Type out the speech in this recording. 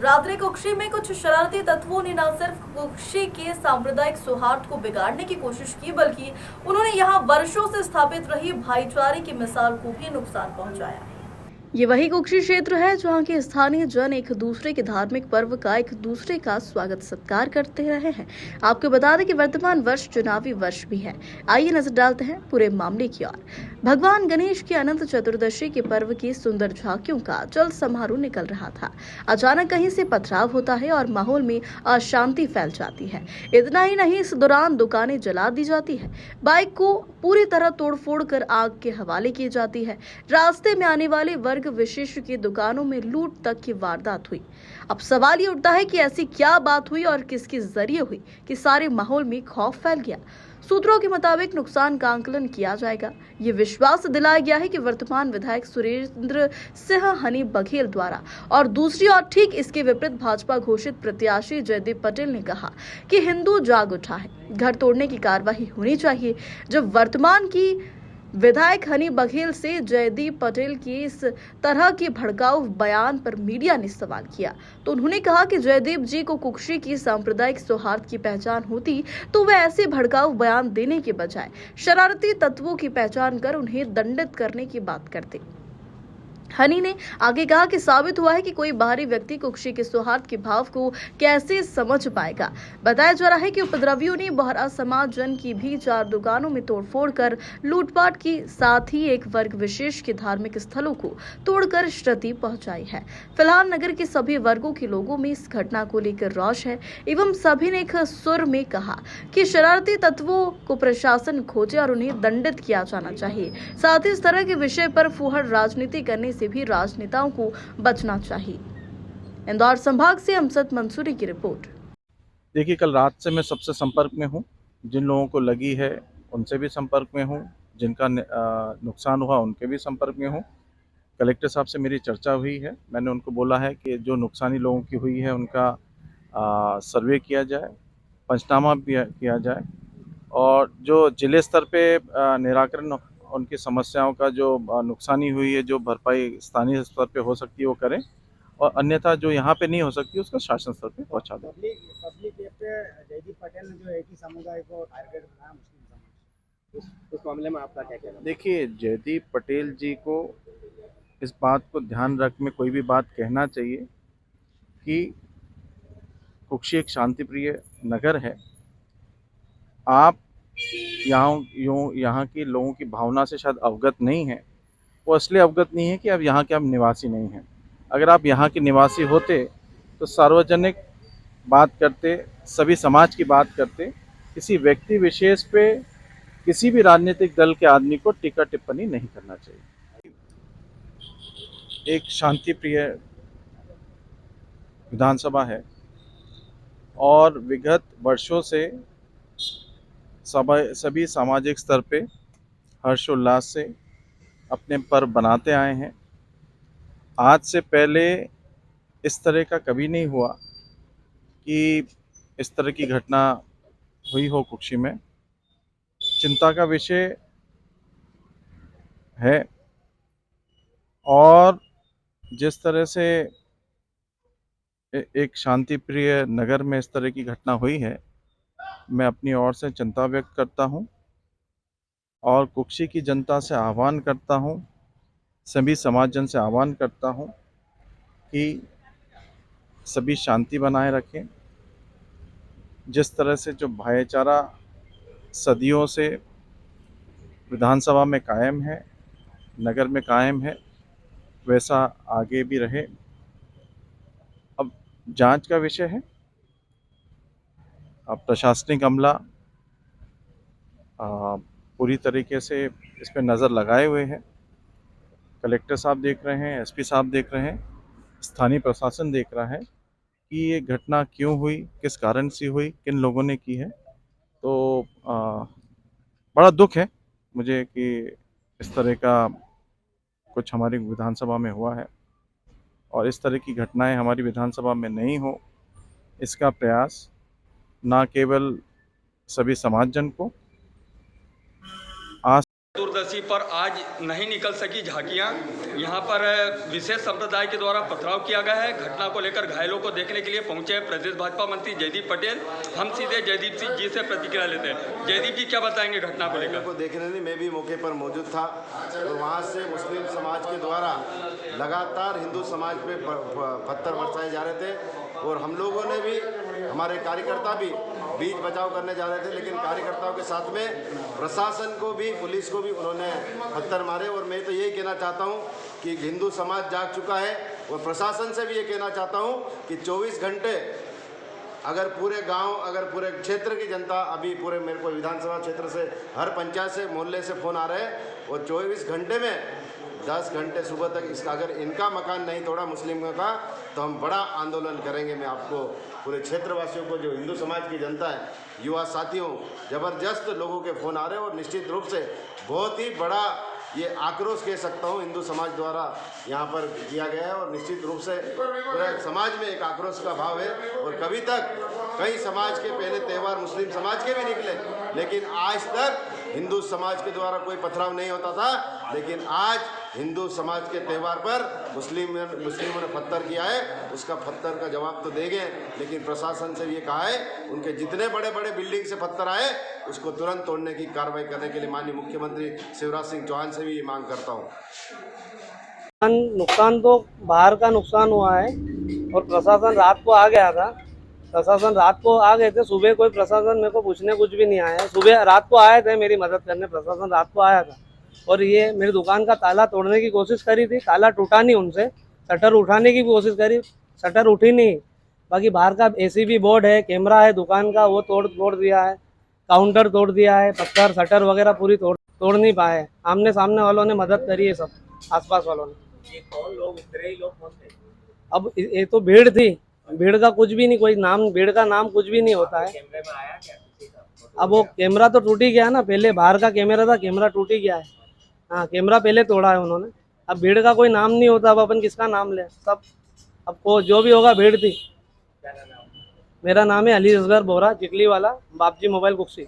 रात्रि कुक्षी में कुछ शरारती तत्वों ने न सिर्फ कुक्षी के सांप्रदायिक सौहार्द को बिगाड़ने की कोशिश की, बल्कि उन्होंने यहां वर्षों से स्थापित रही भाईचारे की मिसाल को भी नुकसान पहुंचाया। ये वही कुक्षी क्षेत्र है जहाँ के स्थानीय जन एक दूसरे के धार्मिक पर्व का एक दूसरे का स्वागत सत्कार करते रहे हैं। आपको बता दें कि वर्तमान वर्ष चुनावी वर्ष भी है। आइए नजर डालते हैं पूरे मामले की ओर। भगवान गणेश की अनंत चतुर्दशी के पर्व की सुंदर झांकियों का जल समारोह निकल रहा था। अचानक कहीं से पथराव होता है और माहौल में अशांति फैल जाती है। इतना ही नहीं, इस दौरान दुकानें जला दी जाती है, बाइक को पूरी तरह तोड़फोड़ कर आग के हवाले की जाती है। रास्ते में आने वाले वर्ग विशेष की दुकानों में लूट तक की वारदात हुई। अब सवाल ये उठता है कि ऐसी क्या बात हुई और किसके जरिए हुई कि सारे माहौल में खौफ फैल गया। सूत्रों के मुताबिक नुकसान का आंकलन किया जाएगा। ये विश्वास दिलाया गया है कि वर्तमान विधायक सुरेंद्र सिंह हनी बघेल द्वारा, और दूसरी ओर ठीक इसके विपरीत भाजपा घोषित प्रत्याशी जयदीप पटेल ने कहा कि हिंदू जाग उठा है, घर तोड़ने की कार्रवाई होनी चाहिए। जब वर्तमान की विधायक हनी बघेल से जयदीप पटेल की इस तरह के भड़काऊ बयान पर मीडिया ने सवाल किया, तो उन्होंने कहा कि जयदीप जी को कुक्षी की सांप्रदायिक सौहार्द की पहचान होती तो वे ऐसे भड़काऊ बयान देने के बजाय शरारती तत्वों की पहचान कर उन्हें दंडित करने की बात करते। हनी ने आगे कहा कि साबित हुआ है कि कोई बाहरी व्यक्ति कुक्षी के सौहार्द के भाव को कैसे समझ पाएगा। बताया जा रहा है कि उपद्रवियों ने बोहरा समाज जन की भी 4 दुकानों में तोड़फोड़ कर लूटपाट की, साथ ही एक वर्ग विशेष के धार्मिक स्थलों को तोड़कर क्षति पहुंचाई है। फिलहाल नगर के सभी वर्गों के लोगों में इस घटना को लेकर रोष है एवं सभी ने एक सुर में कहा कि शरारती तत्वों को प्रशासन खोजे और उन्हें दंडित किया जाना चाहिए। साथ ही इस तरह के विषय पर फूहड़ राजनीति करने से भी राजनेताओं को बचना चाहिए। इंदौर संभाग से अमजद मंसूरी की रिपोर्ट। देखिए, कल रात से मैं सबसे संपर्क में हूँ। जिन लोगों को लगी है उनसे भी संपर्क में हूँ, जिनका नुकसान हुआ उनके भी संपर्क में हूँ। कलेक्टर साहब से मेरी चर्चा हुई है। मैंने उनको बोला है कि जो नुकसानी लोगों की हुई है उनका सर्वे किया जाए, पंचनामा भी किया जाए, और जो जिले स्तर पे निराकरण उनकी समस्याओं का जो नुकसानी हुई है, जो भरपाई स्थानीय स्तर पे हो सकती है वो करें, और अन्यथा जो यहाँ पे नहीं हो सकती उसको शासन स्तर पे पहुँचा दें। पब्लिक पे जयदीप पटेल ने जो एक ही समुदाय को टारगेट बनाया, मुस्लिम समाज, उस मामले में आपका क्या कहना है? देखिए, जयदीप पटेल जी को इस बात को ध्यान रख में कोई भी बात कहना चाहिए कि कुक्षी एक शांतिप्रिय नगर है। आप यहाँ के लोगों की भावना से शायद अवगत नहीं है। वो इसलिए अवगत नहीं है कि अब यहाँ के आप निवासी नहीं हैं। अगर आप यहाँ के निवासी होते तो सार्वजनिक बात करते, सभी समाज की बात करते, किसी व्यक्ति विशेष पे किसी भी राजनीतिक दल के आदमी को टीका टिप्पणी नहीं करना चाहिए। एक शांति प्रिय विधानसभा है और विगत वर्षों से सभी सामाजिक स्तर पे हर्षोल्लास से अपने पर्व बनाते आए हैं। आज से पहले इस तरह का कभी नहीं हुआ कि इस तरह की घटना हुई हो कुक्षी में। चिंता का विषय है, और जिस तरह से एक शांतिप्रिय नगर में इस तरह की घटना हुई है, मैं अपनी ओर से चिंता व्यक्त करता हूं और कुक्षी की जनता से आह्वान करता हूं, सभी समाजजन से आह्वान करता हूं कि सभी शांति बनाए रखें। जिस तरह से जो भाईचारा सदियों से विधानसभा में कायम है, नगर में कायम है, वैसा आगे भी रहे। अब जांच का विषय है। अब प्रशासनिक अमला पूरी तरीके से इस पर नज़र लगाए हुए हैं। कलेक्टर साहब देख रहे हैं, एसपी साहब देख रहे हैं, स्थानीय प्रशासन देख रहा है कि ये घटना क्यों हुई, किस कारण से हुई, किन लोगों ने की है। तो बड़ा दुख है मुझे कि इस तरह का कुछ हमारी विधानसभा में हुआ है, और इस तरह की घटनाएं हमारी विधानसभा में नहीं हो, इसका प्रयास ना केवल सभी समाजजन को, चतुर्दशी पर आज नहीं निकल सकी झांकियां। यहां पर विशेष संप्रदाय के द्वारा पथराव किया गया है। घटना को लेकर घायलों को देखने के लिए पहुंचे प्रदेश भाजपा मंत्री जयदीप पटेल। हम सीधे जयदीप सिंह जी से प्रतिक्रिया लेते हैं। जयदीप जी क्या बताएंगे घटना को लेकर? को देखने नहीं, मैं भी मौके पर मौजूद था और वहाँ से मुस्लिम समाज के द्वारा लगातार हिंदू समाज पे पत्थर बरसाए जा रहे थे और हम लोगों ने भी, हमारे कार्यकर्ता भी बीच बचाव करने जा रहे थे, लेकिन कार्यकर्ताओं के साथ में प्रशासन को भी, पुलिस को भी उन्होंने पत्थर मारे। और मैं तो यही कहना चाहता हूँ कि हिंदू समाज जाग चुका है और प्रशासन से भी ये कहना चाहता हूँ कि 24 घंटे अगर पूरे गांव, अगर पूरे क्षेत्र की जनता, अभी पूरे मेरे को विधानसभा क्षेत्र से हर पंचायत से, मोहल्ले से फ़ोन आ रहे हैं और 24 घंटे में 10 घंटे सुबह तक इसका, अगर इनका मकान नहीं तोड़ा मुस्लिमों का, तो हम बड़ा आंदोलन करेंगे। मैं आपको पूरे क्षेत्रवासियों को, जो हिंदू समाज की जनता है, युवा साथियों, ज़बरदस्त लोगों के फ़ोन आ रहे हैं और निश्चित रूप से बहुत ही बड़ा ये आक्रोश कह सकता हूँ हिंदू समाज द्वारा यहाँ पर किया गया है और निश्चित रूप से पूरे समाज में एक आक्रोश का भाव है। और कभी तक कई समाज के पहले त्यौहार मुस्लिम समाज के भी निकले, लेकिन आज तक हिंदू समाज के द्वारा कोई पथराव नहीं होता था, लेकिन आज हिंदू समाज के त्यौहार पर मुस्लिमों ने पत्थर किया है, उसका पत्थर का जवाब तो देंगे। लेकिन प्रशासन से ये कहा है, उनके जितने बड़े बड़े बिल्डिंग से पत्थर आए उसको तुरंत तोड़ने की कार्रवाई करने के लिए माननीय मुख्यमंत्री शिवराज सिंह चौहान से भी ये मांग करता हूँ। नुकसान तो बाहर का नुकसान हुआ है और प्रशासन रात को आ गया था। प्रशासन रात को आ गए थे, सुबह कोई प्रशासन मेरे को पूछने कुछ भी नहीं आया। सुबह रात को आए थे मेरी मदद करने, प्रशासन रात को आया था और ये मेरी दुकान का ताला तोड़ने की कोशिश करी थी। ताला टूटा नहीं उनसे, शटर उठाने की भी कोशिश करी, शटर उठी नहीं। बाकी बाहर का एसीबी बोर्ड है, कैमरा है दुकान का, वो तोड़ दिया है, काउंटर तोड़ दिया है, पत्थर शटर वगैरह पूरी तोड़ नहीं पाए। आमने सामने वालों ने मदद करी है, सब आसपास वालों ने। ये कौन लोग, इतने लोग कौन थे? अब ये तो भीड़ थी, भीड़ का कुछ भी नहीं, कोई नाम, भीड़ का नाम कुछ भी नहीं होता है। कैमरे में आया क्या किसी का? अब वो कैमरा तो टूट ही गया ना, पहले बाहर का कैमरा था, कैमरा टूट ही गया है। हाँ, कैमरा पहले तोड़ा है उन्होंने। अब भीड़ का कोई नाम नहीं होता, अब अपन किसका नाम ले? सब अब को जो भी होगा भीड़ थी। क्या नाम है? मेरा नाम है अली असगर बोरा, चिकली वाला, बापजी मोबाइल कुक्सी।